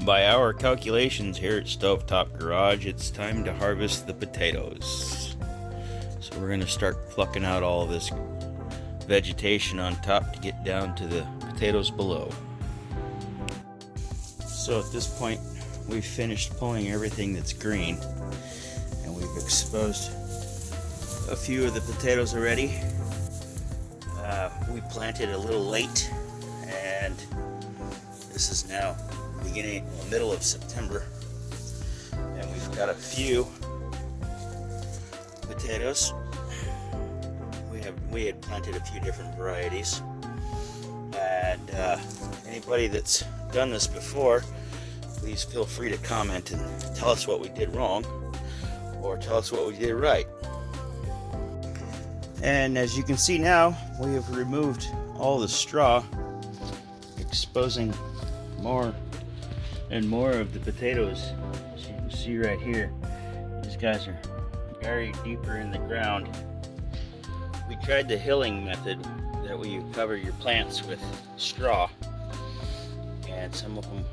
By our calculations here at StoveTop-Garage, it's time to harvest the potatoes. So we're going to start plucking out all this vegetation on top to get down to the potatoes below. So at this point, we've finished pulling everything that's green, and we've exposed a few of the potatoes already. We planted a little late, and this is now middle of September, and we've got a few potatoes. We had planted a few different varieties, and anybody that's done this before, please feel free to comment and tell us what we did wrong, or tell us what we did right. And as you can see now, we have removed all the straw, exposing more and more of the potatoes. As you can see right here, these guys are buried deeper in the ground. We tried the hilling method, that way you cover your plants with straw, and some of them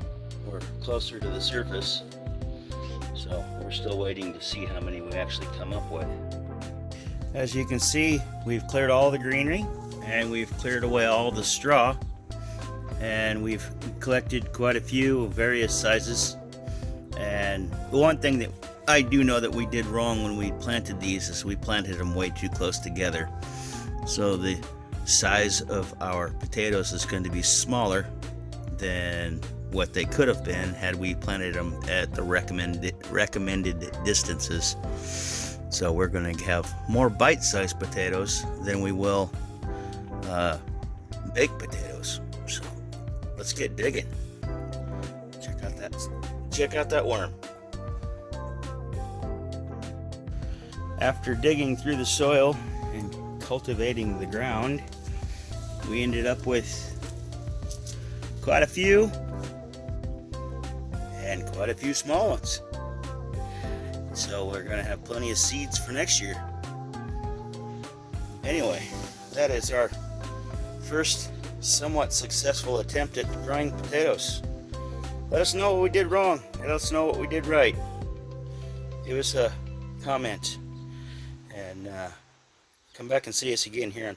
were closer to the surface, so we're still waiting to see how many we actually come up with. As you can see, we've cleared all the greenery, and we've cleared away all the straw, and we've collected quite a few of various sizes. And the one thing that I do know that we did wrong when we planted these is we planted them way too close together. So the size of our potatoes is going to be smaller than what they could have been had we planted them at the recommended distances. So we're going to have more bite-sized potatoes than we will baked potatoes. So let's get digging. Check out that worm. After digging through the soil and cultivating the ground, we ended up with quite a few, and quite a few small ones. So we're going to have plenty of seeds for next year. Anyway, that is our first somewhat successful attempt at growing potatoes. Let us know what we did wrong. Let us know what we did right. Give us a comment, and come back and see us again here on